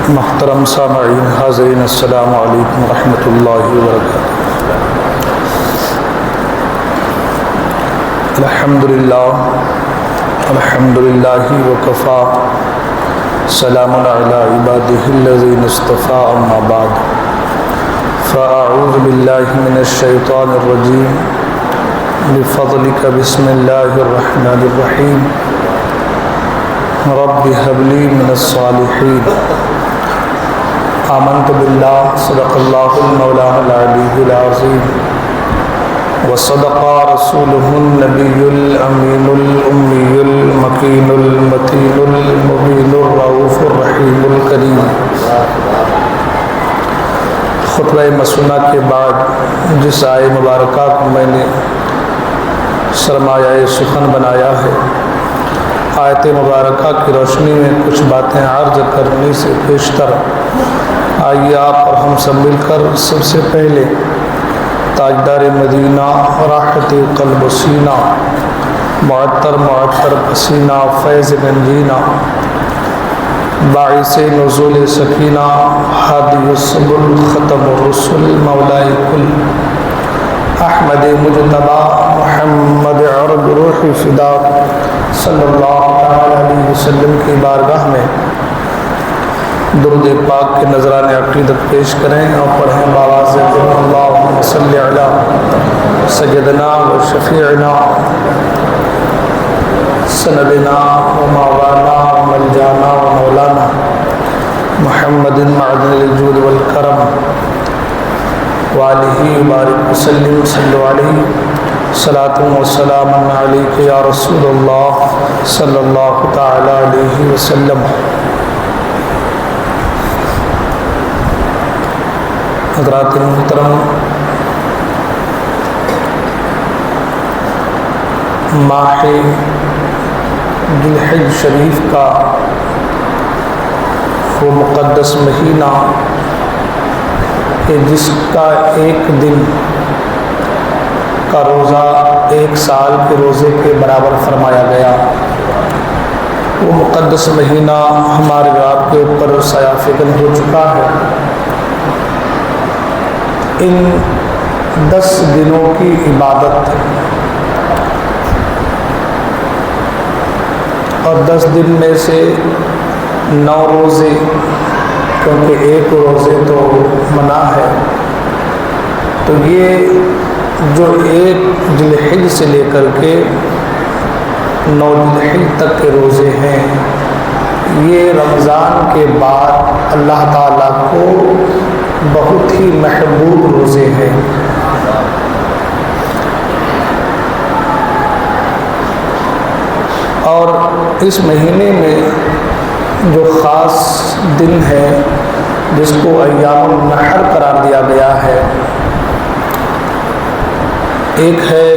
محترم سامعین حاضرین، السلام علیکم ورحمۃ اللہ وبرکاتہ۔ الحمد للہ وکفا، سلام علی عبادہ الذین اصطفیٰ، اما بعد فاعوذ باللہ من الشیطان الرجیم، بفضلک بسم اللہ الرحمن الرحیم، رب هب لی من الصالحین۔ آمنت باللہ، صدق اللہ المولانا العلی العظیم، وصدق رسولہ النبی الامین الامی المکین المتین المبین الرؤوف الرحیم الکریم۔ خطبہ مسنہ کے بعد جس آیے مبارکہ کو میں نے سرمایہ سخن بنایا ہے، آیت مبارکہ کی روشنی میں کچھ باتیں عرض کرنے سے پیشتر آئیے آپ اور ہم سب مل کر سب سے پہلے تاجدار مدینہ، راحت قلب و سینہ، معطر پسینہ، فیض گنجینہ، باعث نزول سکینہ، ہادی السبل، ختم الرسل، مولائے کل، احمد مجتبی محمد عرب روح فدا صلی اللہ علیہ وسلم کی بارگاہ میں درود پاک کے نذران عقیدت پیش کریں اور پڑھیں بآواز بلند، اللہم صلی علی سیدنا و شفیعنا سندنا و مولانا و ملجانا و مولانا محمد معدن الجود والکرم وآلہ بارک وسلم، صلو علیہ صلاۃ و سلام علیک یا رسول اللہ صلی اللہ تعالی علیہ وسلم۔ حضرات محترم، ماہ ذی الحجہ شریف کا وہ مقدس مہینہ کہ جس کا ایک دن کا روزہ ایک سال کے روزے کے برابر فرمایا گیا، وہ مقدس مہینہ ہمارے آپ کے اوپر سایہ فکن ہو چکا ہے۔ ان 10 دنوں کی عبادت اور 10 دن میں سے 9 روزے، کیونکہ ایک روزے تو منع ہے، تو یہ جو 1 ذی الحجہ سے لے کر کے 9 ذی الحجہ تک کے روزے ہیں، یہ رمضان کے بعد اللہ تعالیٰ کو بہت ہی محبوب روزے ہیں۔ اور اس مہینے میں جو خاص دن ہے جس کو ایام النحر قرار دیا گیا ہے، ایک ہے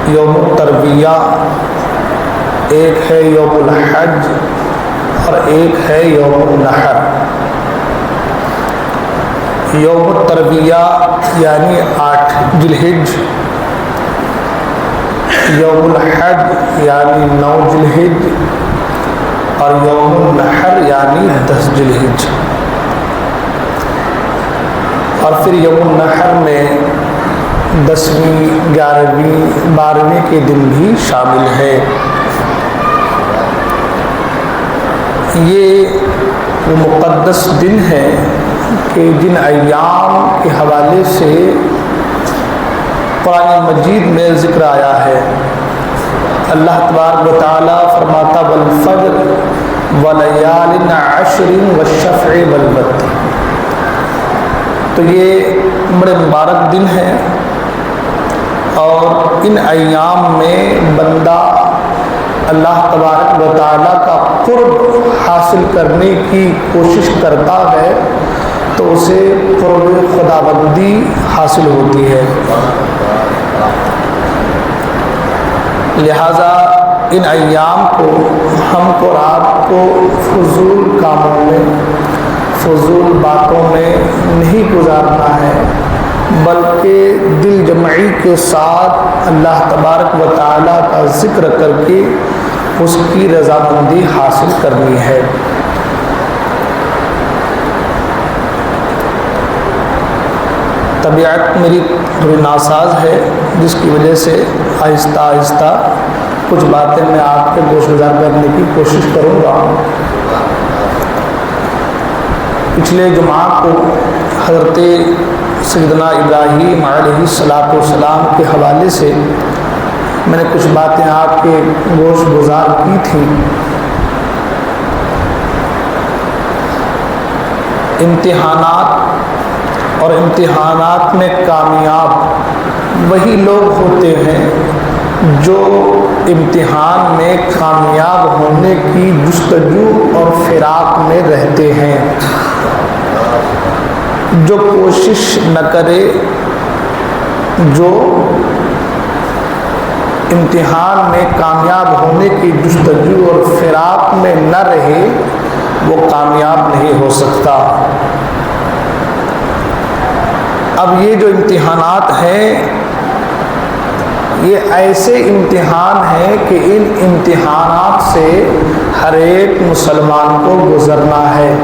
یوم الترویہ، ایک ہے یوم الحج اور ایک ہے یوم النحر۔ یوم الترویہ یعنی 8 ذی الحجہ، یوم الحج یعنی 9 ذی الحجہ، اور یوم النحر یعنی 10 ذی الحجہ۔ اور پھر یوم النحر میں 10ویں، 11ویں، 12ویں کے دن بھی شامل ہے۔ یہ وہ مقدس دن ہے کہ جن ایام کے حوالے سے قرآن مجید میں ذکر آیا ہے۔ اللہ تبارک و تعالیٰ فرماتا والفجر ولیال عشر والشفع والوتر۔ تو یہ بڑے مبارک دن ہیں، اور ان ایام میں بندہ اللہ تبارک و تعالیٰ کا قرب حاصل کرنے کی کوشش کرتا ہے تو اسے قرب خداوندی حاصل ہوتی ہے۔ لہٰذا ان ایام کو ہم کو رات کو فضول کاموں میں، فضول باتوں میں نہیں گزارنا ہے، بلکہ دل جمعی کے ساتھ اللہ تبارک و تعالیٰ کا ذکر کر کے اس کی رضامندی حاصل کرنی ہے۔ طبیعت میری تھوڑی ناساز ہے، جس کی وجہ سے آہستہ آہستہ کچھ باتیں میں آپ کے گوش گزار کرنے کی کوشش کروں گا۔ پچھلے جمعہ کو حضرت سیدنا ابراہیم علیہ السلام کے حوالے سے میں نے کچھ باتیں آپ کے گوش گزار کی تھی۔ امتحانات اور امتحانات میں کامیاب وہی لوگ ہوتے ہیں جو امتحان میں کامیاب ہونے کی جستجو اور فراق میں رہتے ہیں۔ جو کوشش نہ کرے، جو امتحان میں کامیاب ہونے کی جستجو اور فراق میں نہ رہے، وہ کامیاب نہیں ہو سکتا۔ اب یہ جو امتحانات ہیں، یہ ایسے امتحان ہیں کہ ان امتحانات سے ہر ایک مسلمان کو گزرنا ہے۔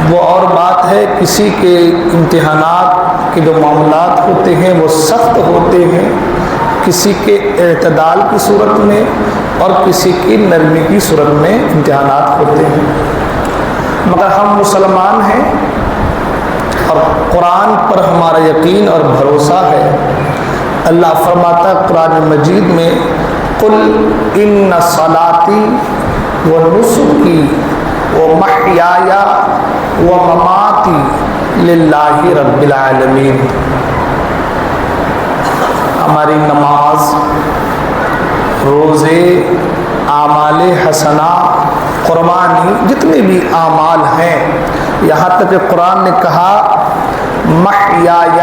وہ اور بات ہے کسی کے امتحانات کے جو معاملات ہوتے ہیں وہ سخت ہوتے ہیں، کسی کے اعتدال کی صورت میں اور کسی کی نرمی کی صورت میں امتحانات ہوتے ہیں، مگر ہم مسلمان ہیں اور قرآن پر ہمارا یقین اور بھروسہ ہے۔ اللہ فرماتا قرآن مجید میں قل ان صلاتی و نسکی و محیای و مماتی للہ رب العالمین۔ ہماری نماز، روزے، اعمال حسنہ، قربانی، جتنے بھی اعمال ہیں، یہاں تک کہ قرآن نے کہا محیای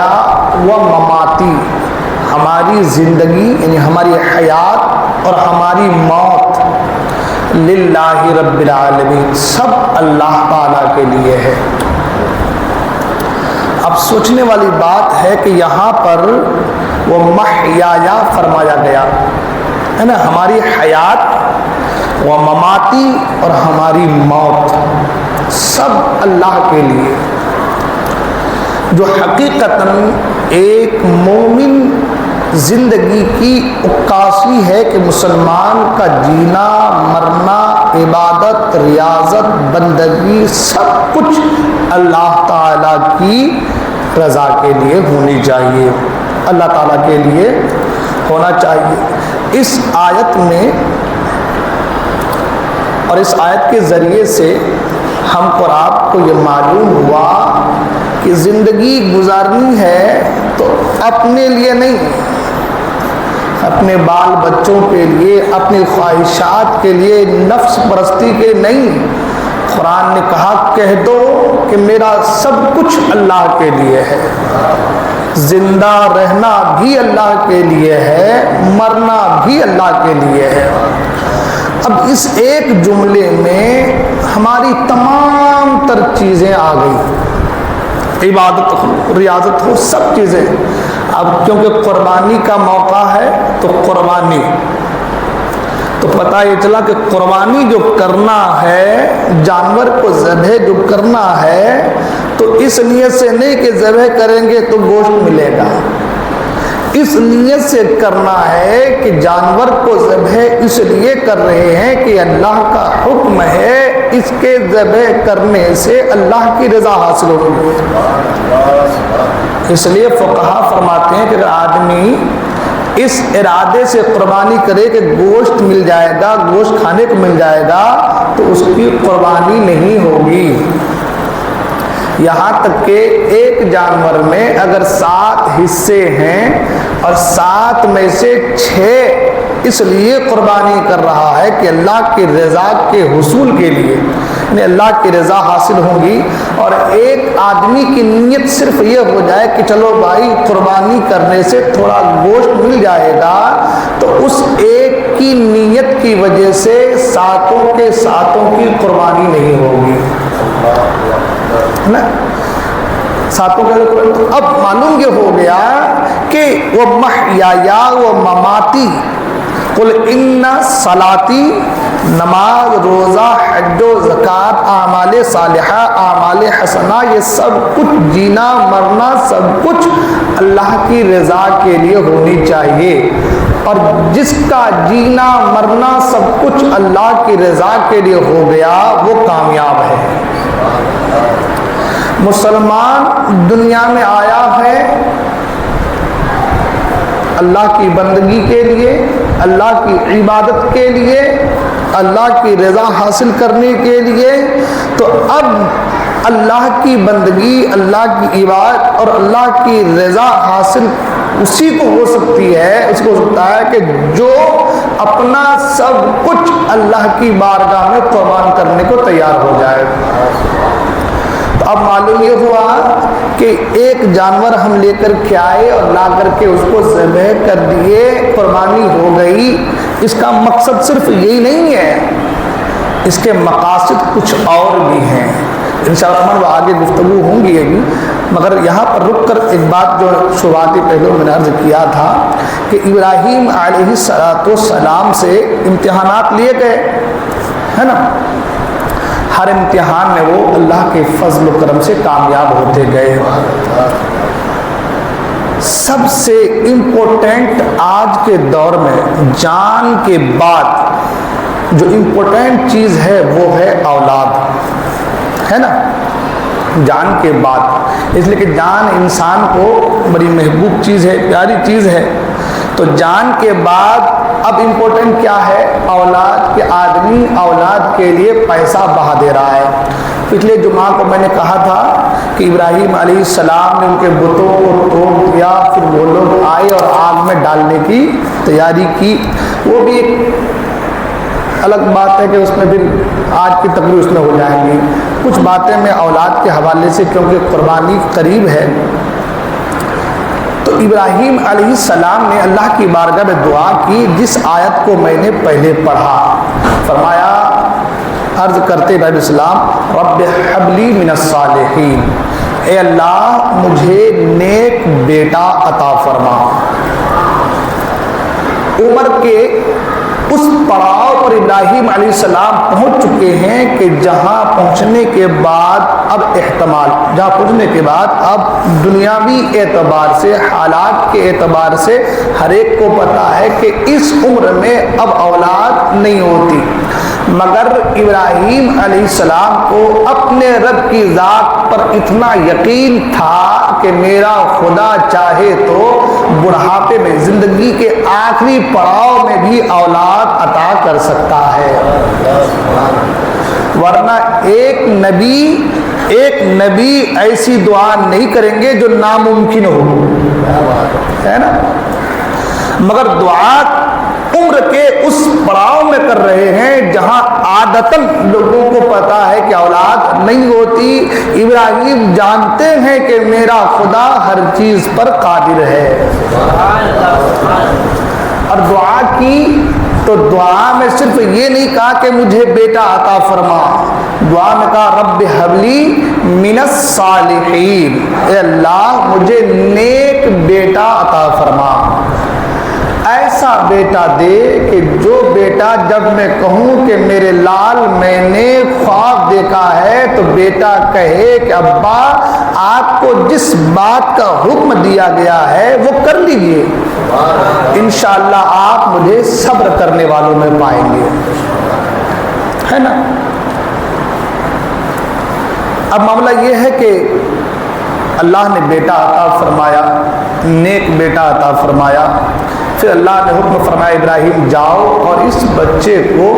و مماتی، ہماری زندگی یعنی ہماری حیات اور ہماری موت للہ رب العالمین، سب اللہ تعالیٰ کے لیے ہے۔ اب سوچنے والی بات ہے کہ یہاں پر وہ محیای فرمایا گیا ہے نا، ہماری حیات و مماتی اور ہماری موت سب اللہ کے لیے۔ جو حقیقتاً ایک مومن زندگی کی عکاسی ہے کہ مسلمان کا جینا، مرنا، عبادت، ریاضت، بندگی سب کچھ اللہ تعالیٰ کی رضا کے لیے ہونی چاہیے، اللہ تعالیٰ کے لیے ہونا چاہیے۔ اس آیت میں اور اس آیت کے ذریعے سے ہم کو آپ کو یہ معلوم ہوا کہ زندگی گزارنی ہے تو اپنے لیے نہیں، اپنے بال بچوں کے لیے، اپنی خواہشات کے لیے، نفس پرستی کے نہیں۔ قرآن نے کہا کہہ دو کہ میرا سب کچھ اللہ کے لیے ہے، زندہ رہنا بھی اللہ کے لیے ہے، مرنا بھی اللہ کے لیے ہے۔ اب اس ایک جملے میں ہماری تمام تر چیزیں آ گئی، عبادت ہو، ریاضت ہو، سب چیزیں۔ اب کیونکہ قربانی کا موقع ہے تو قربانی، تو پتہ یہ چلا کہ قربانی جو کرنا ہے، جانور کو ذبح جو کرنا ہے، تو اس نیت سے نہیں کہ ذبح کریں گے تو گوشت ملے گا، اس نیت سے کرنا ہے کہ جانور کو ذبح اس لیے کر رہے ہیں کہ اللہ کا حکم ہے، اس کے ذبح کرنے سے اللہ کی رضا حاصل ہوگی۔ اس لیے فقہا فرماتے ہیں کہ اگر آدمی اس ارادے سے قربانی کرے کہ گوشت مل جائے گا، گوشت کھانے کو مل جائے گا، تو اس کی قربانی نہیں ہوگی۔ یہاں تک کہ ایک جانور میں اگر 7 حصے ہیں اور 7 میں سے 6 اس لیے قربانی کر رہا ہے کہ اللہ کی رضا کے حصول کے لیے، یعنی اللہ کی رضا حاصل ہوگی، اور ایک آدمی کی نیت صرف یہ ہو جائے کہ چلو بھائی قربانی کرنے سے تھوڑا گوشت مل جائے گا، تو اس ایک کی نیت کی وجہ سے 7 کے 7 کی قربانی نہیں ہوگی نا، 7 کے۔ اب معلوم یہ ہو گیا کہ وہ محیایا و مماتی، قل ان صلاتی، نماز، روزہ، حج و زکوٰۃ، اعمال اعمال صالحہ، اعمال حسنہ، یہ سب کچھ جینا مرنا سب کچھ اللہ کی رضا کے لیے ہونی چاہیے، اور جس کا جینا مرنا سب کچھ اللہ کی رضا کے لیے ہو گیا وہ کامیاب ہے۔ مسلمان دنیا میں آیا ہے اللہ کی بندگی کے لیے، اللہ کی عبادت کے لیے، اللہ کی رضا حاصل کرنے کے لیے، تو اب اللہ کی بندگی، اللہ کی عبادت اور اللہ کی رضا حاصل اسی کو ہو سکتی ہے، اس کو ہو سکتا ہے کہ جو اپنا سب کچھ اللہ کی بارگاہ میں قربان کرنے کو تیار ہو جائے۔ تو اب معلوم یہ ہوا کہ ایک جانور ہم لے کر کے آئے اور لا کر کے اس کو ذبح کر دیے، قربانی ہو گئی، اس کا مقصد صرف یہی نہیں ہے، اس کے مقاصد کچھ اور بھی ہیں۔ انشاءاللہ وہ آگے گفتگو ہوں گی ابھی، مگر یہاں پر رک کر ایک بات جو شروعاتی پہلو میں نے عرض کیا تھا کہ ابراہیم علیہ السلام سے امتحانات لیے گئے، ہے نا، ہر امتحان میں وہ اللہ کے فضل و کرم سے کامیاب ہوتے گئے۔ سب سے امپورٹنٹ آج کے دور میں جان کے بعد جو امپورٹنٹ چیز ہے وہ ہے اولاد، ہے نا، جان کے بعد، اس لیے کہ جان انسان کو بڑی محبوب چیز ہے، پیاری چیز ہے، تو جان کے بعد اب امپورٹنٹ کیا ہے؟ اولاد، کہ آدمی اولاد کے لیے پیسہ بہا دے رہا ہے۔ پچھلے جمعہ کو میں نے کہا تھا کہ ابراہیم علیہ السلام نے ان کے بتوں کو توڑ دیا، پھر وہ لوگ آئے اور آگ میں ڈالنے کی تیاری کی، وہ بھی ایک الگ بات ہے کہ اس میں پھر آج کی تقریر اس میں ہو جائیں گی۔ کچھ باتیں میں اولاد کے حوالے سے، کیونکہ قربانی قریب ہے، تو ابراہیم علیہ السلام نے اللہ کی بارگاہ میں دعا کی جس آیت کو میں نے پہلے پڑھا۔ فرمایا، عرض کرتے ابراہیم علیہ السلام، رب ہب لی من الصالحین، اے اللہ مجھے نیک بیٹا عطا فرما۔ عمر کے اس پڑاؤ پر ابراہیم علیہ السلام پہنچ چکے ہیں کہ جہاں پہنچنے کے بعد اب احتمال، جہاں پہنچنے کے بعد اب دنیاوی اعتبار سے، حالات کے اعتبار سے ہر ایک کو پتا ہے کہ اس عمر میں اب اولاد نہیں ہوتی، مگر ابراہیم علیہ السلام کو اپنے رب کی ذات پر اتنا یقین تھا کہ میرا خدا چاہے تو بڑھاپے میں، زندگی کے آخری پڑاؤ میں بھی اولاد عطا کر سکتا ہے، ورنہ ایک نبی ایسی دعا نہیں کریں گے جو ناممکن ہو، ہے نا، مگر دعا عمر کے اس پڑاؤ میں کر رہے ہیں جہاں عادتاً لوگوں کو پتا ہے کہ اولاد نہیں ہوتی۔ ابراہیم جانتے ہیں کہ میرا خدا ہر چیز پر قادر ہے، اور دعا کی تو دعا میں صرف یہ نہیں کہا کہ مجھے بیٹا عطا فرما، دعا میں کہا رب ہب لی من الصالحین، اے اللہ مجھے نیک بیٹا عطا فرما، ایسا بیٹا دے کہ جو بیٹا جب میں کہوں کہ میرے لال میں نے خواب دیکھا ہے تو بیٹا کہے کہ ابا آپ کو جس بات کا حکم دیا گیا ہے وہ کر لیجئے، انشاءاللہ آپ مجھے صبر کرنے والوں میں پائیں گے، ہے نا۔ اب معاملہ یہ ہے کہ اللہ نے بیٹا عطا فرمایا، نیک بیٹا عطا فرمایا، پھر اللہ نے حکم فرمایا ابراہیم جاؤ اور اس بچے کو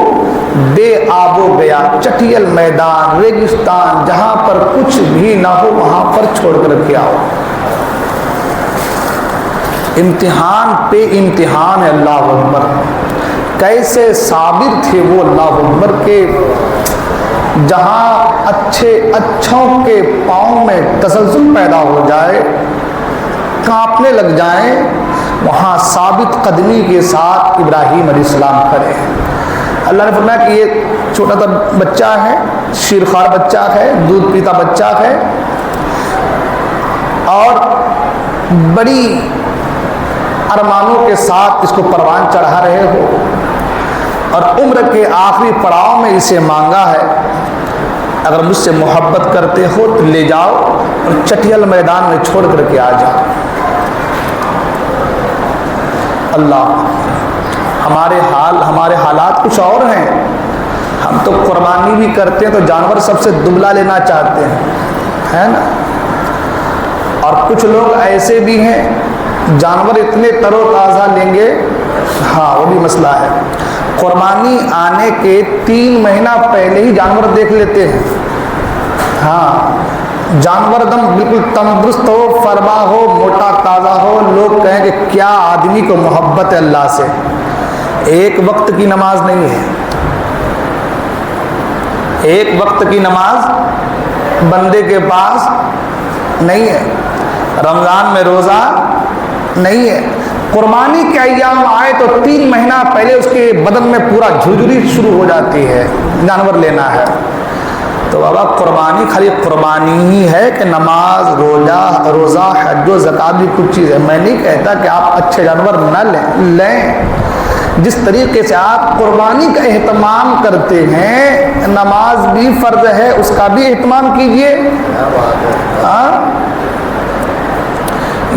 بے آب و گیا، چٹیل میدان، ریگستان، جہاں پر کچھ بھی نہ ہو وہاں پر چھوڑ کر کے آؤ۔ امتحان پہ امتحان ہے، اللہ اکبر، کیسے صابر تھے وہ، اللہ اکبر، کے جہاں اچھوں کے پاؤں میں تسلسل پیدا ہو جائے، کانپنے لگ جائیں، وہاں ثابت قدمی کے ساتھ ابراہیم علیہ السلام کھڑے ہیں۔ اللہ نے فرمایا کہ یہ چھوٹا سا بچہ ہے، شیرخوار بچہ ہے، دودھ پیتا بچہ ہے، اور بڑی ارمانوں کے ساتھ اس کو پروان چڑھا رہے ہو، اور عمر کے آخری پڑاؤ میں اسے مانگا ہے، اگر مجھ سے محبت کرتے ہو تو لے جاؤ اور چٹیل میدان میں چھوڑ کر کے آ جاؤ۔ اللہ، ہمارے حالات کچھ اور ہیں۔ ہم تو قربانی بھی کرتے ہیں تو جانور سب سے دبلا لینا چاہتے ہیں، ہے نا؟ اور کچھ لوگ ایسے بھی ہیں جانور اتنے تر و تازہ لیں گے، ہاں وہ بھی مسئلہ ہے۔ قربانی آنے کے 3 مہینہ پہلے ہی جانور دیکھ لیتے ہیں، ہاں جانور دم بالکل تندرست ہو، فرما ہو، موٹا تازہ ہو، لوگ کہیں کہ کیا آدمی کو محبت ہے اللہ سے۔ ایک وقت کی نماز نہیں ہے، ایک وقت کی نماز بندے کے پاس نہیں ہے، رمضان میں روزہ نہیں ہے۔ قربانی کے ایام آئے تو 3 مہینہ پہلے اس کے بدن میں پورا جھرجھری شروع ہو جاتی ہے، جانور لینا ہے۔ تو بابا قربانی خالی قربانی ہی ہے کہ نماز، روزہ، حج و زکات بھی کچھ چیز ہے۔ میں نہیں کہتا کہ آپ اچھے جانور نہ لیں، جس طریقے سے آپ قربانی کا اہتمام کرتے ہیں، نماز بھی فرض ہے، اس کا بھی اہتمام کیجیے۔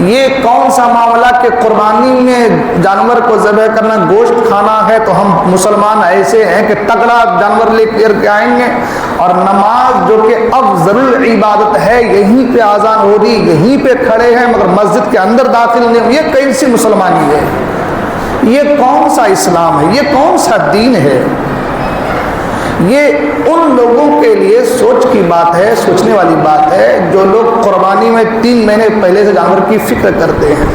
یہ کون سا معاملہ کہ قربانی میں جانور کو ذبح کرنا، گوشت کھانا ہے تو ہم مسلمان ایسے ہیں کہ تگڑا جانور لے کر کے آئیں گے، اور نماز جو کہ افضل العبادت ہے، یہیں پہ اذان ہو رہی، یہیں پہ کھڑے ہیں مگر مسجد کے اندر داخل نہیں، یہ کیسی مسلمانی ہے؟ یہ کون سا اسلام ہے؟ یہ کون سا دین ہے؟ یہ ان لوگوں کے لیے سوچ کی بات ہے، سوچنے والی بات ہے جو لوگ قربانی میں 3 مہینے پہلے سے جانور کی فکر کرتے ہیں۔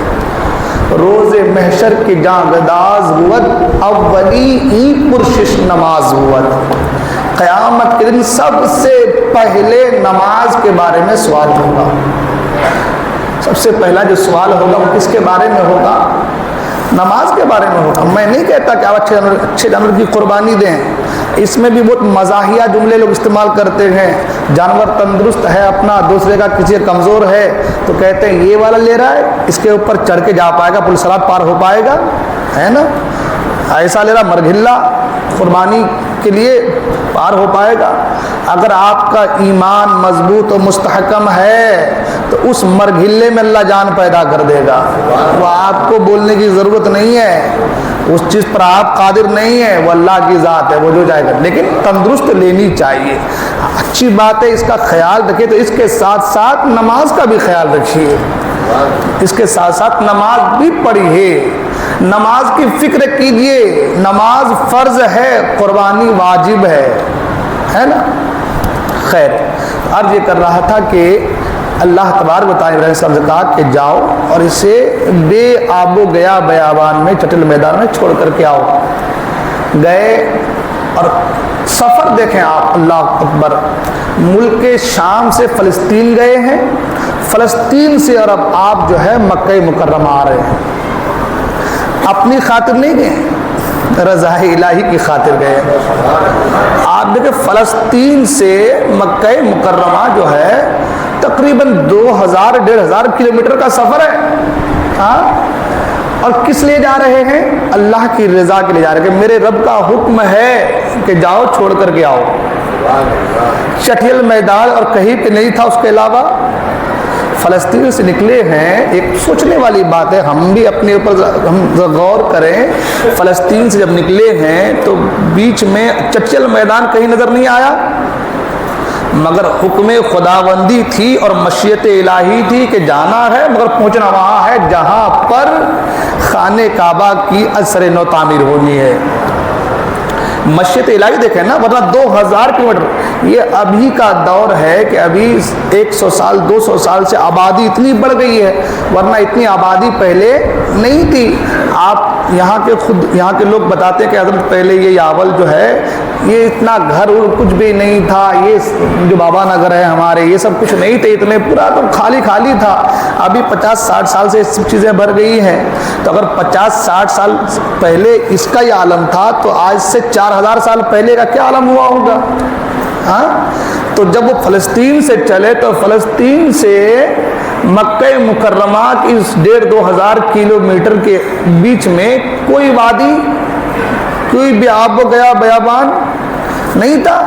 روز محشر کی جاگداز ہوت، اولی ہی پرشش نماز ہوت۔ قیامت کے دن سب سے پہلے نماز کے بارے میں سوال ہوگا۔ سب سے پہلا جو سوال ہوگا وہ کس کے بارے میں ہوگا؟ نماز کے بارے میں ہوگا۔ میں نہیں کہتا کہ آپ اچھے جانور کی قربانی دیں، اس میں بھی بہت مزاحیہ جملے لوگ استعمال کرتے ہیں۔ جانور تندرست ہے اپنا، دوسرے کا کسی کمزور ہے تو کہتے ہیں یہ والا لے رہا ہے، اس کے اوپر چڑھ کے جا پائے گا، پل صراط پار ہو پائے گا، ہے نا؟ ایسا لے رہا مرگھلا قربانی کے لیے پار ہو پائے گا۔ اگر آپ کا ایمان مضبوط و مستحکم ہے تو اس مرگھلے میں اللہ جان پیدا کر دے گا، وہ آپ کو بولنے کی ضرورت نہیں ہے، اس چیز پر آپ قادر نہیں ہے، وہ اللہ کی ذات ہے، وہ جو جائے گا۔ لیکن تندرست لینی چاہیے، اچھی بات ہے، اس کا خیال رکھیے۔ تو اس کے ساتھ ساتھ نماز کا بھی خیال رکھیے، اس کے ساتھ ساتھ نماز بھی پڑھیے، نماز کی فکر کیجیے۔ نماز فرض ہے، قربانی واجب ہے نا؟ خیر، عرض یہ کر رہا تھا کہ اللہ تبارک و تعالیٰ ابراہیم صاحب سے کہا کہ جاؤ اور اسے بے آب و گیا بیابان میں، چٹل میدان میں چھوڑ کر کے آؤ۔ گئے اور سفر دیکھیں آپ، اللہ اکبر، ملک شام سے فلسطین گئے ہیں، فلسطین سے اور اب آپ جو ہے مکہ مکرمہ آ رہے ہیں۔ اپنی خاطر نہیں گئے، رضا الہی کی خاطر گئے۔ آپ دیکھیں فلسطین سے مکہ مکرمہ جو ہے تقریباً 2000-1500 کلومیٹر کا سفر ہے، ہاں؟ اور کس لیے جا رہے ہیں؟ اللہ کی رضا کے لیے جا رہے ہیں کہ میرے رب کا حکم ہے کہ جاؤ، چھوڑ کر کے آؤ۔ چٹیل میدان اور کہیں پہ نہیں تھا اس کے علاوہ، فلسطین سے نکلے ہیں۔ ایک سوچنے والی بات ہے، ہم بھی اپنے اوپر ہم غور کریں۔ فلسطین سے جب نکلے ہیں تو بیچ میں چٹیل میدان کہیں نظر نہیں آیا، مگر حکم خداوندی تھی اور مشیت الہی تھی کہ جانا ہے، مگر پہنچنا وہاں ہے جہاں پر خانہ کعبہ کی اثر نو تعمیر ہونی ہے۔ مشیت الہی دیکھیں نا، ورنہ 2000 کلومیٹر، یہ ابھی کا دور ہے کہ ابھی 100 سال 200 سال سے آبادی اتنی بڑھ گئی ہے، ورنہ اتنی آبادی پہلے نہیں تھی۔ آپ یہاں کے لوگ بتاتے ہیں کہ حضرت پہلے یہ یاول جو ہے یہ اتنا گھر کچھ بھی نہیں تھا، یہ جو بابا نگر ہے ہمارے یہ سب کچھ نہیں تھے، اتنے پورا تو خالی تھا۔ ابھی 50-60 سال سے سب چیزیں بڑھ گئی ہیں، تو اگر 50-60 سال پہلے اس کا یہ عالم تھا تو آج سے 4000 سال پہلے کا کیا عالم ہوا ہوگا؟ ہاں؟ تو جب وہ فلسطین سے چلے تو فلسطین سے مکہ مکرمہ کی اس 1500 کلومیٹر کے بیچ میں کوئی وادی، کوئی بھی آب و گیا بیابان نہیں تھا۔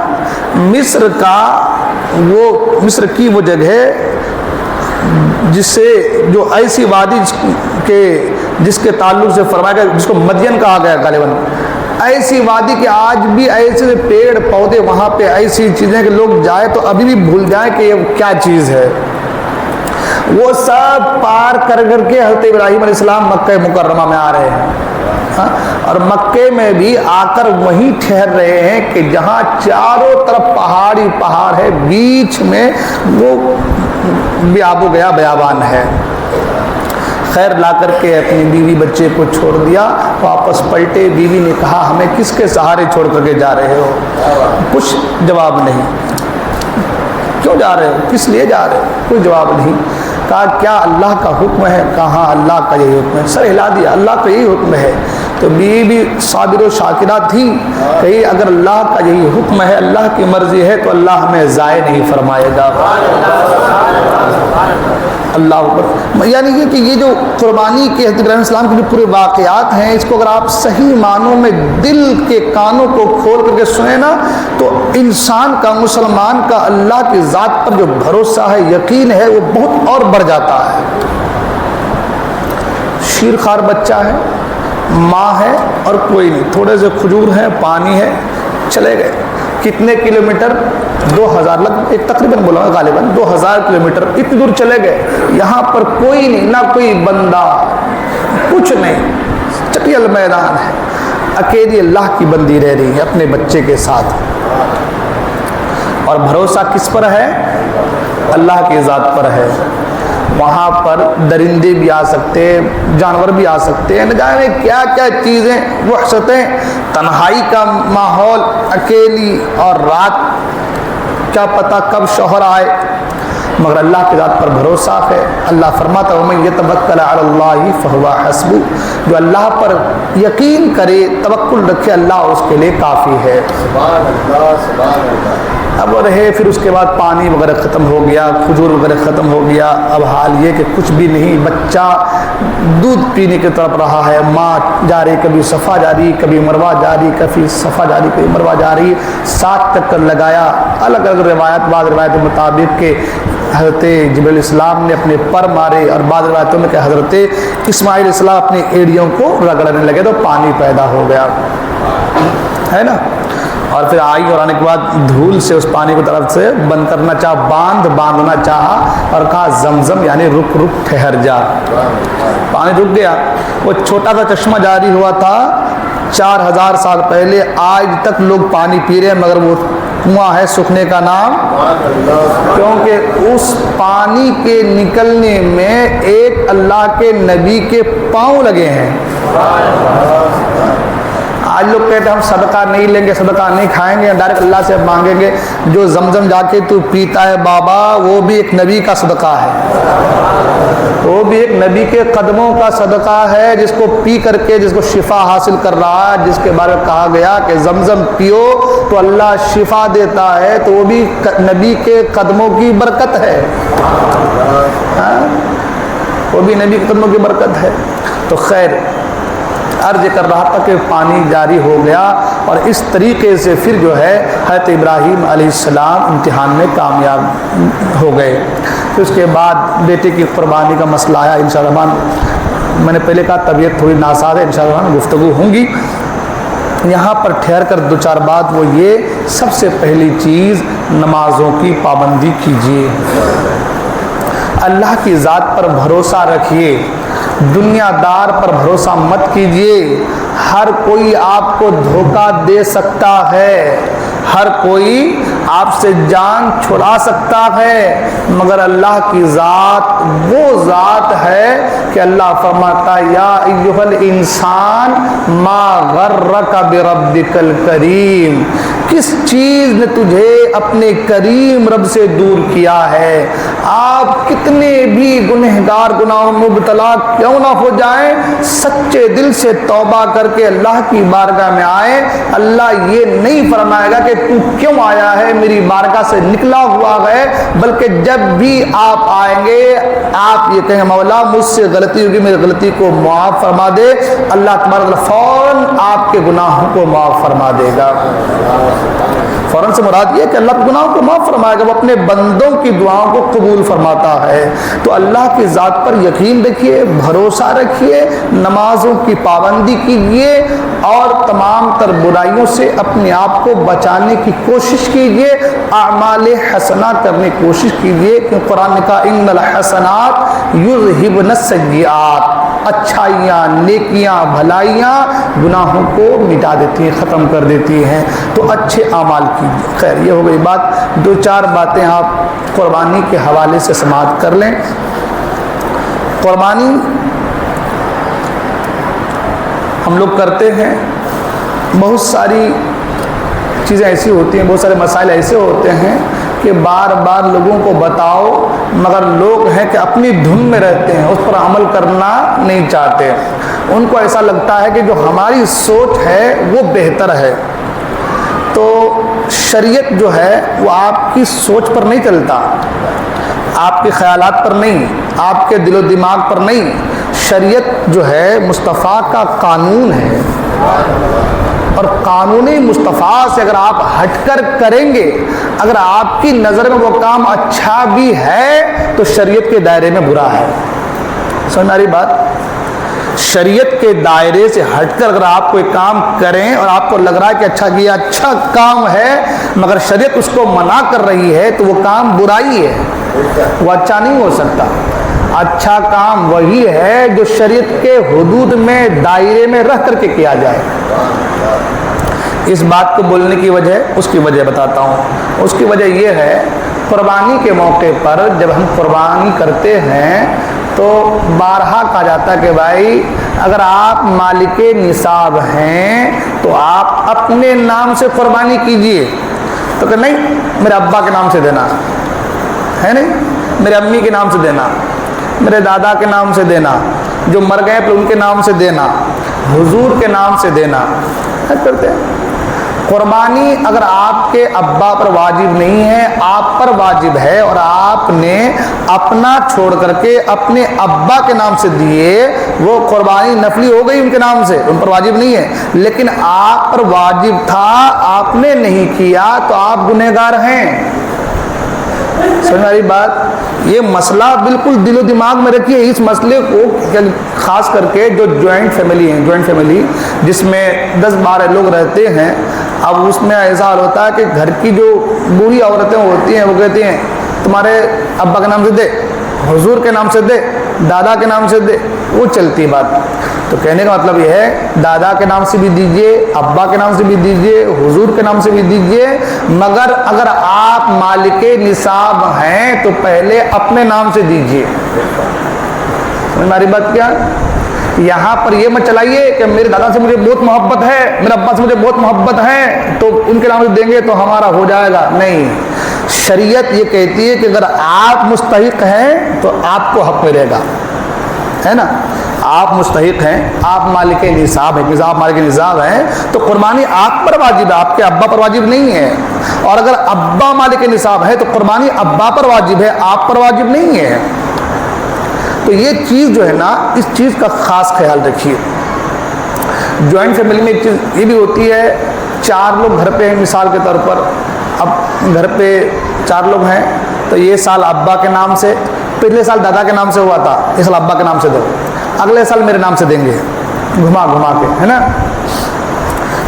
مصر کی وہ جگہ جو ایسی وادی جس کے تعلق سے فرمایا گیا، جس کو مدین کہا گیا غالباً، ایسی وادی کہ آج بھی ایسے پیڑ پودے وہاں پہ، ایسی چیزیں کہ لوگ جائیں تو ابھی بھی بھول جائیں کہ یہ کیا چیز ہے. وہ سب پار کر کے حضرت ابراہیم علیہ السلام مکہ مکرمہ میں آ رہے ہیں، اور مکے میں بھی آ کر وہیں ٹھہر رہے ہیں کہ جہاں چاروں طرف پہاڑی پہاڑ ہے، بیچ میں وہ آب و گیا بیابان ہے. خیر لا کر کے اپنی بیوی بچے کو چھوڑ دیا، واپس پلٹے. بیوی نے کہا ہمیں کس کے سہارے چھوڑ کر کے جا رہے ہو؟ کچھ جواب نہیں. کیوں جا رہے ہو؟ کس لیے جا رہے ہو؟ کوئی جواب نہیں. کہا کیا اللہ کا حکم ہے؟ کہا ہاں اللہ کا یہی حکم ہے. سر ہلا دیا، اللہ کا یہی حکم ہے. تو بیوی بھی صابر و شاکرہ تھی، کہ اگر اللہ کا یہی حکم ہے، اللہ کی مرضی ہے تو اللہ ہمیں ضائع نہیں فرمائے گا. اللہ اکبر. یعنی کہ یہ جو قربانی کے حضرت ابراہیم السلام کے جو پورے واقعات ہیں، اس کو اگر آپ صحیح معنوں میں دل کے کانوں کو کھول کر کے سنیں نا، تو انسان کا، مسلمان کا اللہ کی ذات پر جو بھروسہ ہے، یقین ہے، وہ بہت اور بڑھ جاتا ہے. شیرخوار بچہ ہے، ماں ہے اور کوئی نہیں، تھوڑے سے کھجور ہیں، پانی ہے، چلے گئے. کتنے کلومیٹر؟ 2000، ایک تقریباً بولا غالباً 2000 کلومیٹر. اتنی دور چلے گئے، یہاں پر کوئی نہیں، نہ کوئی بندہ، کچھ نہیں، چٹیل میدان ہے. اکیلی اللہ کی بندی رہ رہی ہے اپنے بچے کے ساتھ. اور بھروسہ کس پر ہے؟ اللہ کی ذات پر ہے. وہاں پر درندے بھی آ سکتے ہیں، جانور بھی آ سکتے ہیں، نہ جانے کیا کیا چیزیں، وحشتیں، تنہائی کا ماحول، اکیلی، اور رات کیا پتہ کب شوہر آئے. مگر اللہ کی ذات پر بھروسہ ہے. اللہ فرماتا ہے وَمَن يَتَوَكَّلْ عَلَى اللَّهِ فَهُوَ حَسْبُهُ، جو اللہ پر یقین کرے، توکل رکھے، اللہ اس کے لیے کافی ہے. سبحان اللہ، سبحان اللہ. اب رہے پھر اس کے بعد پانی وغیرہ ختم ہو گیا، کھجور وغیرہ ختم ہو گیا. اب حال یہ کہ کچھ بھی نہیں، بچہ دودھ پینے کی طرف رہا ہے، ماں جا رہی، کبھی صفا جا رہی، کبھی مروہ جا رہی، کبھی صفا جا رہی، کبھی مروہ جا رہی. 7 چکر لگایا. الگ الگ روایت، بعض روایت مطابق کہ حضرت جبریل علیہ السلام نے اپنے پر مارے، اور بعض روایتوں میں کہ حضرت اسماعیل علیہ السلام اپنی ایڑیوں کو رگڑنے لگے تو پانی پیدا ہو گیا، ہے نا. اور پھر آئی، اور آنے کے بعد دھول سے اس پانی کو طرف سے بند کرنا چاہا، باندھنا چاہا، اور کہا زمزم یعنی رک رک ٹھہر جا. پانی رک گیا. وہ چھوٹا سا چشمہ جاری ہوا تھا 4000 سال پہلے، آج تک لوگ پانی پی رہے ہیں، مگر وہ کنواں ہے سوکھنے کا نام، کیونکہ اس پانی کے نکلنے میں ایک اللہ کے نبی کے پاؤں لگے ہیں. آج لوگ کہتے ہیں ہم صدقہ نہیں لیں گے، صدقہ نہیں کھائیں گے، ڈائریکٹ اللہ سے مانگیں گے. جو زمزم جا کے تو پیتا ہے بابا، وہ بھی ایک نبی کا صدقہ ہے، وہ بھی ایک نبی کے قدموں کا صدقہ ہے، جس کو پی کر کے جس کو شفا حاصل کر رہا ہے، جس کے بارے میں کہا گیا کہ زمزم پیو تو اللہ شفا دیتا ہے، تو وہ بھی نبی کے قدموں کی برکت ہے. وہ بھی نبی کے قدموں کی برکت ہے. تو خیر عرض کر رہا تھا کہ پانی جاری ہو گیا، اور اس طریقے سے پھر جو ہے حضرت ابراہیم علیہ السلام امتحان میں کامیاب ہو گئے. پھر اس کے بعد بیٹے کی قربانی کا مسئلہ آیا. انشاءاللہ میں نے پہلے کہا طبیعت تھوڑی ناساز ہے، انشاءاللہ گفتگو ہوں گی. یہاں پر ٹھہر کر 2-4 بات، وہ یہ سب سے پہلی چیز نمازوں کی پابندی کیجیے. اللہ کی ذات پر بھروسہ رکھیے، دنیا دار پر بھروسہ مت کیجیے. ہر کوئی آپ کو دھوکہ دے سکتا ہے، ہر کوئی آپ سے جان چھڑا سکتا ہے، مگر اللہ کی ذات وہ ذات ہے کہ اللہ فرماتا یا ایھا الانسان ما غرک بربک الکریم. کس چیز نے تجھے اپنے کریم رب سے دور کیا ہے؟ آپ کتنے بھی گنہگار گناہوں میں مبتلا کیوں نہ ہو جائیں، سچے دل سے توبہ کر کے اللہ کی بارگاہ میں آئے. اللہ یہ نہیں فرمائے گا کہ تو کیوں آیا ہے، میری بارگاہ سے نکلا ہوا ہے، بلکہ جب بھی آپ آئیں گے آپ یہ کہیں مولا مجھ سے غلطی ہوگی، میری غلطی کو معاف فرما دے. اللہ تبارک و تعالیٰ فوراً آپ کے گناہوں کو معاف فرما دے گا. فوراً سے مراد یہ کہ اللہ کے گناہوں کو معاف فرمائے گا، وہ اپنے بندوں کی دعاؤں کو قبول فرماتا ہے۔ تو اللہ کی ذات پر یقین رکھیے، بھروسہ رکھیے، نمازوں کی پابندی کیجیے اور تمام تر برائیوں سے اپنے آپ کو بچانے کی کوشش کیجیے، اعمال حسنہ کرنے کی کوشش کیجیے، کہ قرآن نے کہا ان الحسنات یذہبن السیئات، اچھائیاں، نیکیاں، بھلائیاں گناہوں کو مٹا دیتی ہیں، ختم کر دیتی ہیں۔ تو اچھے اعمال کیجیے۔ خیر، یہ ہو گئی بات۔ دو چار باتیں آپ قربانی کے حوالے سے سماعت کر لیں۔ قربانی ہم لوگ کرتے ہیں، بہت ساری چیزیں ایسی ہوتی ہیں، بہت سارے مسائل ایسے ہوتے ہیں کہ بار بار لوگوں کو بتاؤ، مگر لوگ ہیں کہ اپنی دھن میں رہتے ہیں، اس پر عمل کرنا نہیں چاہتے۔ ان کو ایسا لگتا ہے کہ جو ہماری سوچ ہے وہ بہتر ہے۔ تو شریعت جو ہے وہ آپ کی سوچ پر نہیں چلتا، آپ کے خیالات پر نہیں، آپ کے دل و دماغ پر نہیں۔ شریعت جو ہے مصطفیٰ کا قانون ہے، اور قانون مصطفیٰ سے اگر آپ ہٹ کر کریں گے، اگر آپ کی نظر میں وہ کام اچھا بھی ہے تو شریعت کے دائرے میں برا ہے۔ سمجھ آ رہی بات؟ شریعت کے دائرے سے ہٹ کر اگر آپ کوئی کام کریں اور آپ کو لگ رہا ہے کہ اچھا یہ اچھا کام ہے، مگر شریعت اس کو منع کر رہی ہے، تو وہ کام برائی ہے، وہ اچھا نہیں ہو سکتا۔ اچھا کام وہی ہے جو شریعت کے حدود میں، دائرے میں رہ کر کے کیا جائے۔ اس بات کو بولنے کی وجہ، اس کی وجہ بتاتا ہوں۔ اس کی وجہ یہ ہے، قربانی کے موقع پر جب ہم قربانی کرتے ہیں تو بارہا کہا جاتا ہے کہ بھائی اگر آپ مالک نصاب ہیں تو آپ اپنے نام سے قربانی کیجئے۔ تو کہ نہیں، میرے ابا کے نام سے دینا ہے، نہیں میرے امی کے نام سے دینا، میرے دادا کے نام سے دینا، جو مر گئے پھر ان کے نام سے دینا، حضور کے نام سے دینا کرتے ہیں۔ قربانی اگر آپ کے ابا پر واجب نہیں ہے، آپ پر واجب ہے، اور آپ نے اپنا چھوڑ کر کے اپنے ابا کے نام سے دیے، وہ قربانی نفلی ہو گئی ان کے نام سے، ان پر واجب نہیں ہے۔ لیکن آپ پر واجب تھا، آپ نے نہیں کیا، تو آپ گنہگار ہیں۔ سمجھ آ رہی بات؟ یہ مسئلہ بالکل دل و دماغ میں رکھیے۔ اس مسئلے کو خاص کر کے جو جوائنٹ فیملی ہیں، جوائنٹ فیملی جس میں 10-12 لوگ رہتے ہیں، اب اس میں ایسا حال ہوتا ہے کہ گھر کی جو بوڑھی عورتیں ہوتی ہیں وہ کہتی ہیں تمہارے ابا کے نام سے دے، حضور کے نام سے دے، دادا کے نام سے دے، وہ چلتی بات۔ تو کہنے کا مطلب یہ ہے دادا کے نام سے بھی دیجئے، ابا کے نام سے بھی دیجئے، حضور کے نام سے بھی دیجئے، مگر اگر آپ مالک نصاب ہیں تو پہلے اپنے نام سے دیجئے۔ ہماری بات کیا؟ یہاں پر یہ مت چلائیے کہ میرے دادا سے مجھے بہت محبت ہے، میرے ابا سے مجھے بہت محبت ہے تو ان کے نام سے دیں گے تو ہمارا ہو جائے گا۔ نہیں، شریعت یہ کہتی ہے کہ اگر آپ مستحق ہیں تو آپ کو حق ملے گا، ہے نا؟ آپ مستحق ہیں، آپ مالک نصاب ہیں، آپ مالک نصاب ہیں تو قربانی آپ پر واجب ہے، آپ کے ابا پر واجب نہیں ہے۔ اور اگر ابا مالک نصاب ہے تو قربانی ابا پر واجب ہے، آپ پر واجب نہیں ہے۔ تو یہ چیز جو ہے نا، اس چیز کا خاص خیال رکھیے۔ جوائنٹ فیملی میں ایک چیز یہ بھی ہوتی ہے، 4 لوگ گھر پہ ہیں مثال کے طور پر، اب گھر پہ 4 لوگ ہیں تو یہ سال ابا کے نام سے، پچھلے سال دادا کے نام سے ہوا تھا، اس سال ابا کے نام سے دو، اگلے سال میرے نام سے دیں گے، گھما گھما کے، ہے نا؟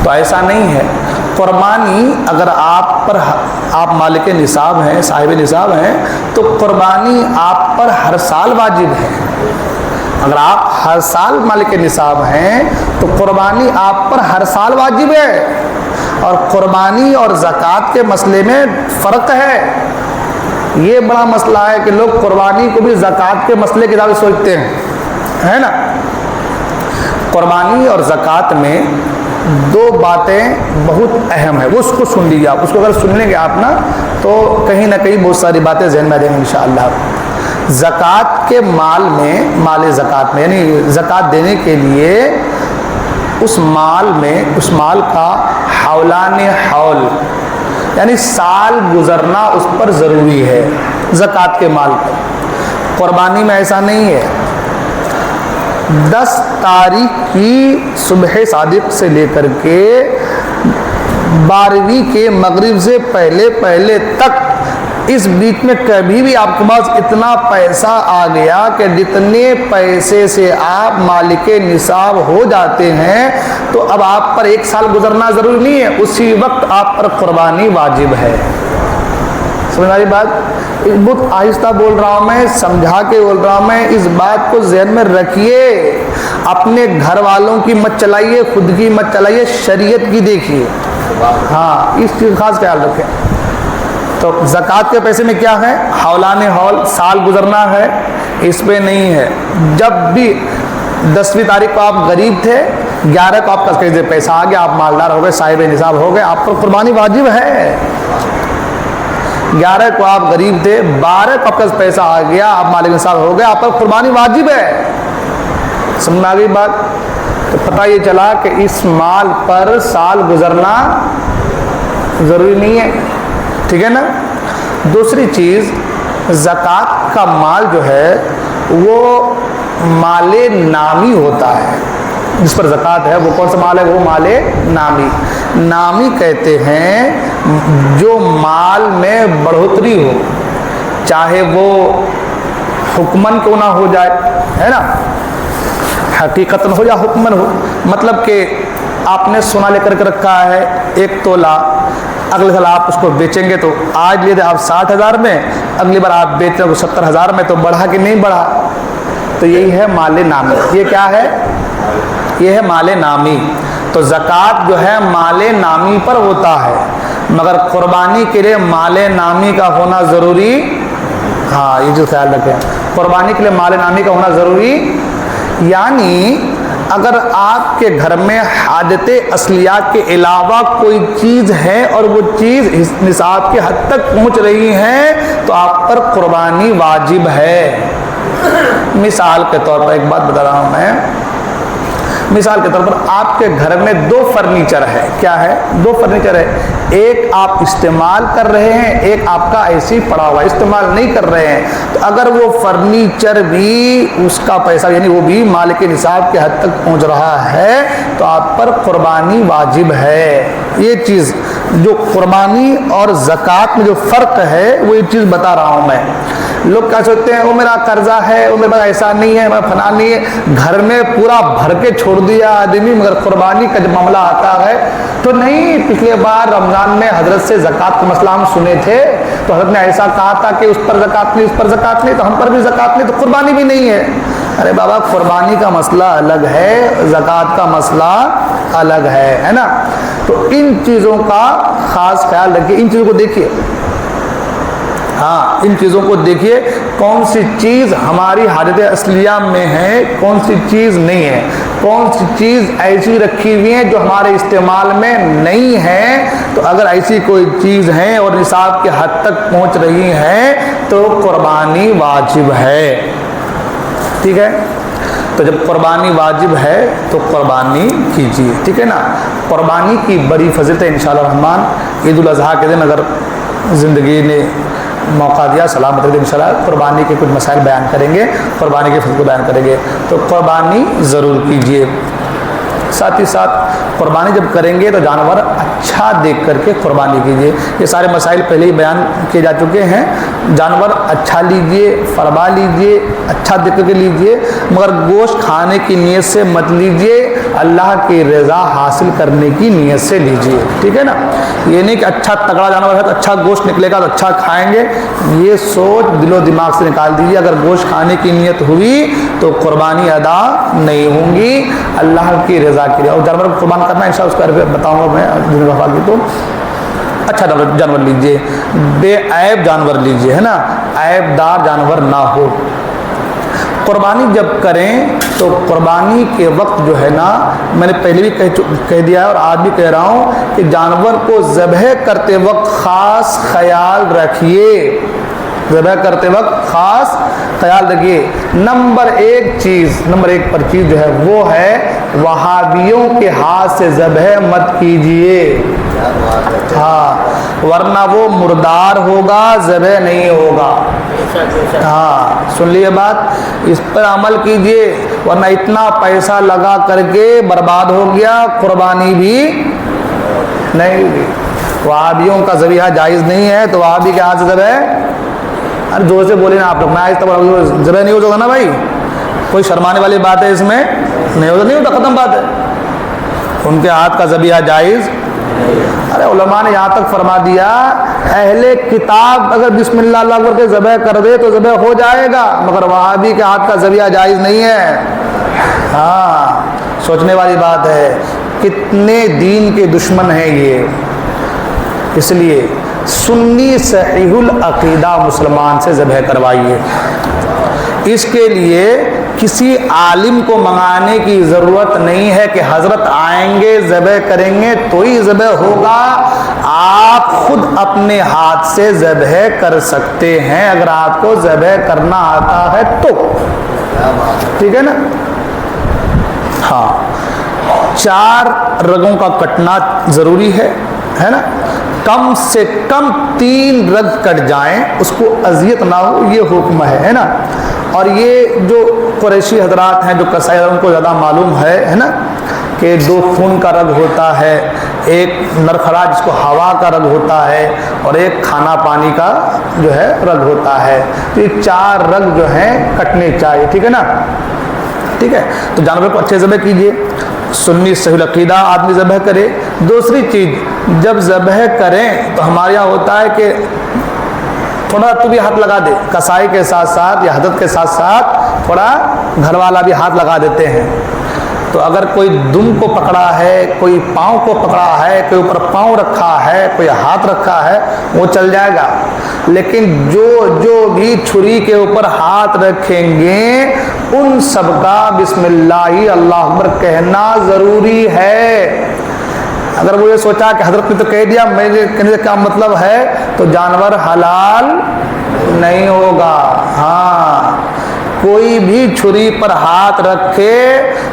تو ایسا نہیں ہے۔ قربانی اگر آپ مالک نصاب ہیں، صاحب نصاب ہیں، تو قربانی آپ پر ہر سال واجب ہے۔ اگر آپ ہر سال مالک نصاب ہیں تو قربانی آپ پر ہر سال واجب ہے۔ اور قربانی اور زکوٰۃ کے مسئلے میں فرق ہے۔ یہ بڑا مسئلہ ہے کہ لوگ قربانی کو بھی زکوٰۃ کے مسئلے کے حساب سے سوچتے ہیں، ہے نا؟ قربانی اور زکوٰۃ میں 2 باتیں بہت اہم ہیں، وہ اس کو سن لیجیے آپ، اس کو اگر سن لیں گے آپ نا تو کہیں نہ کہیں بہت ساری باتیں ذہن میں آ جائیں گی انشاءاللہ۔ زکوٰۃ کے مال میں، مال زکوٰۃ میں یعنی زکوٰۃ دینے کے لیے اس مال کا حولان حول یعنی سال گزرنا اس پر ضروری ہے، زکوٰۃ کے مال پر۔ قربانی میں ایسا نہیں ہے۔ 10 تاریخ کی صبح صادق سے لے کر کے 12ویں کے مغرب سے پہلے تک اس بیچ میں کبھی بھی آپ کے پاس اتنا پیسہ آ گیا کہ جتنے پیسے سے آپ مالک نصاب ہو جاتے ہیں تو اب آپ پر 1 سال گزرنا ضروری نہیں ہے، اسی وقت آپ پر قربانی واجب ہے۔ سمجھ آئی بات؟ بہت آہستہ بول رہا ہوں میں، سمجھا کے بول رہا ہوں میں، اس بات کو ذہن میں رکھیے، اپنے گھر والوں کی مت چلائیے، خود کی مت چلائیے، شریعت کی دیکھیے۔ ہاں، اس چیز خاص خیال رکھیں۔ تو زکوٰۃ کے پیسے میں کیا ہے؟ حولان حول، سال گزرنا ہے، اس پہ نہیں ہے۔ جب بھی 10ویں تاریخ کو آپ غریب تھے، 11 کو آپ کا پیسہ آ گیا، آپ مالدار ہو گئے، صاحب نصاب ہو گئے، آپ پر قربانی واجب ہے۔ 11 کو آپ غریب تھے، 12 کو آپ کا پیسہ آ گیا، آپ مالک نصاب ہو گئے، آپ پر قربانی واجب ہے۔ سمجھ میں آ گئی بات؟ تو پتہ یہ چلا کہ اس مال پر سال گزرنا ضروری نہیں ہے، ٹھیک ہے نا؟ دوسری چیز، زکوٰۃ کا مال جو ہے وہ مال نامی ہوتا ہے، جس پر زکوٰۃ ہے وہ کون سا مال ہے؟ وہ مال نامی۔ نامی کہتے ہیں جو مال میں بڑھوتری ہو، چاہے وہ حکمن کیوں نہ ہو جائے، ہے نا، حقیقتاً ہو یا حکمن ہو۔ مطلب کہ آپ نے سونا لے کر کے رکھا ہے 1 تولہ، اگلے سال آپ اس کو بیچیں گے تو آج لے دیں آپ 60,000 میں، اگلی بار آپ بیچیں گے 70,000 میں، تو بڑھا کہ نہیں بڑھا؟ تو یہی ہے مال نامی۔ یہ کیا ہے؟ یہ ہے مال نامی۔ تو زکوٰۃ جو ہے مال نامی پر ہوتا ہے، مگر قربانی کے لیے مال نامی کا ہونا ضروری، ہاں یہ جو خیال رکھیں، قربانی کے لیے مال نامی کا ہونا ضروری، یعنی اگر آپ کے گھر میں حاجت اصلیات کے علاوہ کوئی چیز ہے اور وہ چیز نصاب کے حد تک پہنچ رہی ہے تو آپ پر قربانی واجب ہے۔ مثال کے طور پر ایک بات بتا رہا ہوں میں، مثال کے طور پر آپ کے گھر میں 2 فرنیچر ہے، کیا ہے؟ 2 فرنیچر ہے، ایک آپ استعمال کر رہے ہیں، ایک آپ کا ایسے ہی پڑا ہوا، استعمال نہیں کر رہے ہیں، تو اگر وہ فرنیچر بھی اس کا پیسہ یعنی وہ بھی مالک نصاب کے حد تک پہنچ رہا ہے تو آپ پر قربانی واجب ہے۔ یہ چیز جو قربانی اور زکوٰۃ میں جو فرق ہے وہ یہ چیز بتا رہا ہوں میں۔ لوگ کیا سوچتے ہیں وہ میرا قرضہ ہے، وہ میرا ایسا نہیں ہے، میرا فلاں نہیں ہے، گھر میں پورا بھر کے چھوڑ دیا آدمی، مگر قربانی کا جب معاملہ آتا ہے تو نہیں۔ پچھلے بار رمضان میں حضرت سے زکوٰۃ کا مسئلہ ہم سنے تھے تو حضرت نے ایسا کہا تھا کہ اس پر زکوٰۃ نہیں، اس پر زکوٰۃ نہیں، تو ہم پر بھی زکوٰۃ نہیں، تو قربانی بھی نہیں ہے۔ ارے بابا، قربانی کا مسئلہ الگ ہے، زکوٰۃ کا مسئلہ الگ ہے نا؟ تو ان چیزوں کا خاص خیال رکھیے، ان چیزوں کو دیکھیے، ہاں ان چیزوں کو دیکھیے، کون سی چیز ہماری حاجت اصلیہ میں ہے، کون سی چیز نہیں ہے، کون سی چیز ایسی رکھی ہوئی ہے جو ہمارے استعمال میں نہیں ہے۔ تو اگر ایسی کوئی چیز ہے اور نصاب کے حد تک پہنچ رہی ہے تو قربانی واجب ہے، ٹھیک ہے؟ تو جب قربانی واجب ہے تو قربانی کیجیے، ٹھیک ہے نا؟ قربانی کی بڑی فضیلت ہے انشاءاللہ الرحمن۔ عید الاضحیٰ کے دن اگر زندگی نے موقع دیا، سلامت رہے، انشاءاللہ قربانی کے کچھ مسائل بیان کریں گے، قربانی کے فضل کو بیان کریں گے۔ تو قربانی ضرور کیجیے، ساتھ ہی ساتھ قربانی جب کریں گے تو جانور اچھا دیکھ کر کے قربانی کیجیے۔ یہ سارے مسائل پہلے ہی بیان کیے جا چکے ہیں، جانور اچھا لیجیے، فرما لیجیے، اچھا دیکھ کر کے لیجیے، مگر گوشت کھانے کی نیت سے مت لیجیے، اللہ کی رضا حاصل کرنے کی نیت سے لیجیے، ٹھیک ہے نا؟ یہ نہیں کہ اچھا تگڑا جانور ہے تو اچھا گوشت نکلے گا تو اچھا کھائیں گے، یہ سوچ دل و دماغ سے نکال دیجیے۔ اگر گوشت کھانے کی نیت ہوئی تو قربانی ادا نہیں ہوں گی اللہ کی رضا کے لیے۔ اور جانور کو قربان کرنا انشاءاللہ اس کا بتاؤں گا میں جن وفا کی، تو اچھا جانور لیجیے، بے عیب جانور لیجیے، ہے نا، عیب دار جانور نہ ہو۔ قربانی جب کریں تو قربانی کے وقت جو ہے نا، میں نے پہلے بھی کہہ دیا ہے اور آج بھی کہہ رہا ہوں کہ جانور کو ذبح کرتے وقت خاص خیال رکھیے، ذبح کرتے وقت خاص خیال رکھیے۔ نمبر 1 پر چیز جو ہے وہ ہے وہابیوں کے ہاتھ سے ذبح مت کیجیے، ہاں، ورنہ وہ مردار ہوگا، ذبح نہیں ہوگا۔ ہاں سن لیے بات، اس پر عمل کیجیے، ورنہ اتنا پیسہ لگا کر کے برباد ہو گیا، قربانی بھی نہیں, وہابیوں کا ذبیحہ جائز نہیں ہے تو وہابی کے ہاتھ سے ذبح ہے. ارے زور سے بولے نا آپ لوگ, میں آج تک ذبح نہیں ہو سکتا نا بھائی, کوئی شرمانے والی بات ہے اس میں نہیں ہوتا, ختم بات ہے. ان کے ہاتھ کا ذبیحہ جائز. ارے علماء نے یہاں تک فرما دیا اہل کتاب اگر بسم اللہ اللہ اکبر کے ذبح کر دے تو ذبح ہو جائے گا, مگر وہابی کے ہاتھ کا ذبیحہ جائز نہیں ہے. ہاں, سوچنے والی بات ہے, کتنے دین کے دشمن ہیں یہ. اس لیے سنی صحیح العقیدہ مسلمان سے ذبح کروائیے. اس کے لیے کسی عالم کو منگانے کی ضرورت نہیں ہے کہ حضرت آئیں گے ذبح کریں گے تو ہی ذبح ہوگا. آپ خود اپنے ہاتھ سے ذبح کر سکتے ہیں اگر آپ کو ذبح کرنا آتا ہے تو. ٹھیک ہے نا. ہاں, 4 رگوں کا کٹنا ضروری ہے نا. کم سے کم 3 رگ کٹ جائیں, اس کو اذیت نہ ہو, یہ حکم ہے نا. اور یہ جو قریشی حضرات ہیں جو قصائی ان کو زیادہ معلوم ہے نا کہ 2 خون کا رگ ہوتا ہے, ایک نرخرا جس کو ہوا کا رگ ہوتا ہے, اور ایک کھانا پانی کا جو ہے رگ ہوتا ہے. تو یہ 4 رگ جو ہیں کٹنے چاہیے. ٹھیک ہے نا. ٹھیک ہے, تو جانور کو اچھے ذبح کیجیے, سنی صحیح العقیدہ آدمی ذبح کرے. دوسری چیز, جب ذبح کریں تو ہمارے یہاں ہوتا ہے کہ تھوڑا تو بھی ہاتھ لگا دے, کسائی کے ساتھ ساتھ یا حدت کے ساتھ ساتھ تھوڑا گھر والا بھی ہاتھ لگا دیتے ہیں. تو اگر کوئی دم کو پکڑا ہے, کوئی پاؤں کو پکڑا ہے, کوئی اوپر پاؤں رکھا ہے, کوئی ہاتھ رکھا ہے, وہ چل جائے گا. لیکن جو بھی چھری کے اوپر ہاتھ رکھیں گے ان سب کا بسم اللہ اللہ اکبر کہنا ضروری ہے. اگر وہ یہ سوچا کہ حضرت نے تو کہہ دیا, میرے کہنے سے کیا مطلب ہے, تو جانور حلال نہیں ہوگا. ہاں, کوئی بھی چھری پر ہاتھ رکھے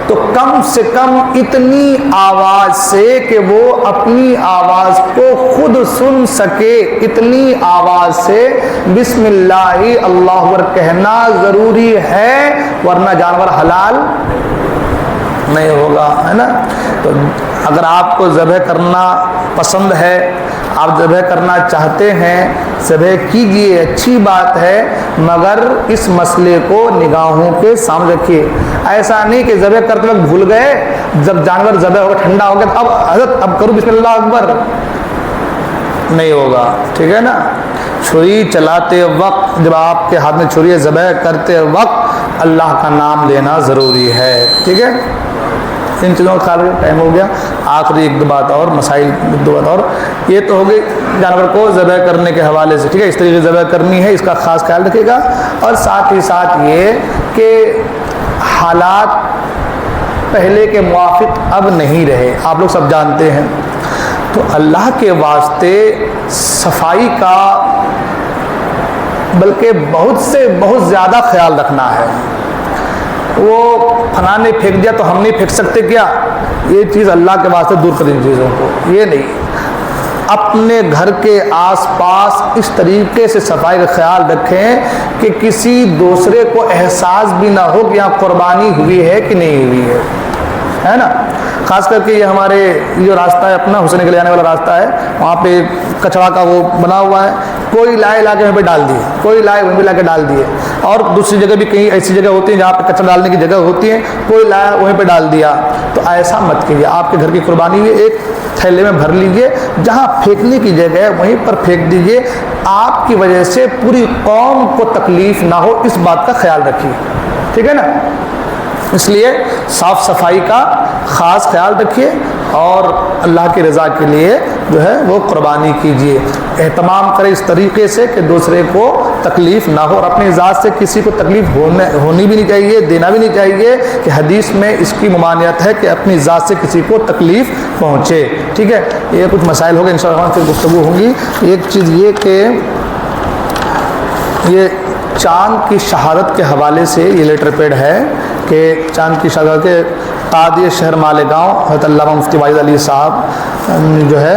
تو کم سے کم اتنی آواز سے کہ وہ اپنی آواز کو خود سن سکے, اتنی آواز سے بسم اللہ اللہ اکبر کہنا ضروری ہے, ورنہ جانور حلال نہیں ہوگا, ہے نا. تو اگر آپ کو ذبح کرنا پسند ہے, آپ ذبح کرنا چاہتے ہیں, ذبح کیجیے, اچھی بات ہے, مگر اس مسئلے کو نگاہوں کے سامنے رکھیے. ایسا نہیں کہ ذبح کرتے وقت بھول گئے, جب جانور ذبح ہو گیا ٹھنڈا ہو گیا اب حضرت اب کرو بسم اللہ اکبر, نہیں ہوگا. ٹھیک ہے نا. چھری چلاتے وقت, جب آپ کے ہاتھ میں چھری ہے, ذبح کرتے وقت اللہ کا نام لینا ضروری ہے. ٹھیک ہے. ان چیزوں کا خیال رکھیں. ٹائم ہو گیا. آخری 1-2 بات اور, مسائل 2 بات اور. یہ تو ہو گئی جانور کو ذبح کرنے کے حوالے سے. ٹھیک ہے, اس طریقے سے ذبح کرنی ہے, اس کا خاص خیال رکھے گا. اور ساتھ ہی ساتھ یہ کہ حالات پہلے کے موافق اب نہیں رہے, آپ لوگ سب جانتے ہیں. تو اللہ کے واسطے صفائی کا بلکہ بہت زیادہ خیال رکھنا ہے. وہ فلاں نے پھینک دیا تو ہم نہیں پھینک سکتے کیا, یہ چیز اللہ کے واسطے دور کریں چیزوں کو. یہ نہیں, اپنے گھر کے آس پاس اس طریقے سے صفائی کا خیال رکھیں کہ کسی دوسرے کو احساس بھی نہ ہو کہ یہاں قربانی ہوئی ہے کہ نہیں ہوئی ہے نا. خاص کر کے یہ ہمارے جو راستہ ہے اپنا حسین کے لے جانے والا راستہ ہے, وہاں پہ کچڑا کا وہ بنا ہوا ہے, کوئی لائے لا کے وہیں پہ ڈال دیے, کوئی لائے وہیں پہ لا کے ڈال دیے. اور دوسری جگہ بھی کہیں ایسی جگہ ہوتی ہیں جہاں پہ کچڑا ڈالنے کی جگہ ہوتی ہے, کوئی لایا وہیں پہ ڈال دیا. تو ایسا مت کیجیے. آپ کے گھر کی قربانی ہوئی, ایک تھیلے میں بھر لیجیے, جہاں پھینکنے کی جگہ ہے وہیں پر پھینک دیجیے. آپ کی وجہ سے پوری قوم کو تکلیف نہ ہو, اس بات کا خیال رکھیے. ٹھیک ہے نا. اس لیے صاف صفائی کا خاص خیال رکھیے اور اللہ کی رضا کے لیے جو ہے وہ قربانی کیجیے. اہتمام کرے اس طریقے سے کہ دوسرے کو تکلیف نہ ہو, اور اپنی ذات سے کسی کو تکلیف ہونی بھی نہیں چاہیے, دینا بھی نہیں چاہیے. کہ حدیث میں اس کی ممانعت ہے کہ اپنی ذات سے کسی کو تکلیف پہنچے. ٹھیک ہے. یہ کچھ مسائل ہو گئے, انشاءاللہ پھر گفتگو ہوگی. ایک چیز یہ کہ یہ چاند کی شہادت کے حوالے سے یہ لیٹر پیڈ ہے کہ چاند کی شہادت کے قاضی شہر مالیگاؤں حضرت علامہ مفتی واجد علی صاحب جو ہے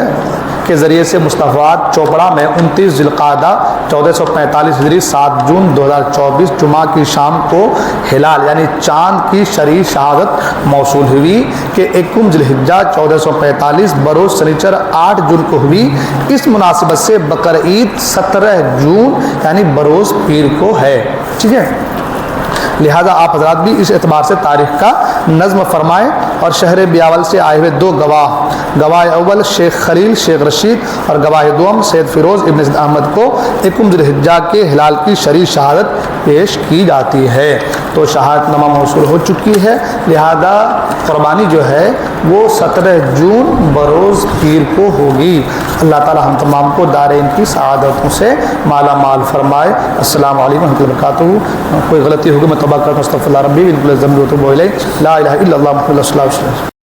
کے ذریعے سے مصطفیٰ چوپڑا میں 29 ذوالقعدہ 1445 ہجری 7 جون 2024 جمعہ کی شام کو ہلال یعنی چاند کی شرعی شہادت موصول ہوئی کہ 21 ذی الحجہ 1445 بروز سنیچر 8 جون کو ہوئی۔ اس مناسبت سے بقرعید 17 جون یعنی بروز پیر کو ہے، ٹھیک ہے۔ لہذا آپ حضرات بھی اس اعتبار سے تاریخ کا نظم فرمائیں اور شہر بیاول سے آئے ہوئے 2 گواہ اول شیخ خلیل شیخ رشید اور گواہ دوم سید فیروز ابن سید احمد کو 21 ذی الحجہ کے ہلال کی شرعی شہادت پیش کی جاتی ہے۔ تو شہادت نامہ موصول ہو چکی ہے، لہذا قربانی جو ہے وہ 17 جون بروز پیر کو ہوگی۔ اللہ تعالی ہم تمام کو دارین کی سعادتوں سے مالا مال فرمائے۔ السلام علیکم ورحمۃ اللہ وبرکاتہ۔ کوئی غلطی ہوگی میں توبہ کرتا ہوں، استغفر اللہ ربی من کل ذنب واتوب الیہ۔ لا الہ الا اللہ محمد رسول اللہ۔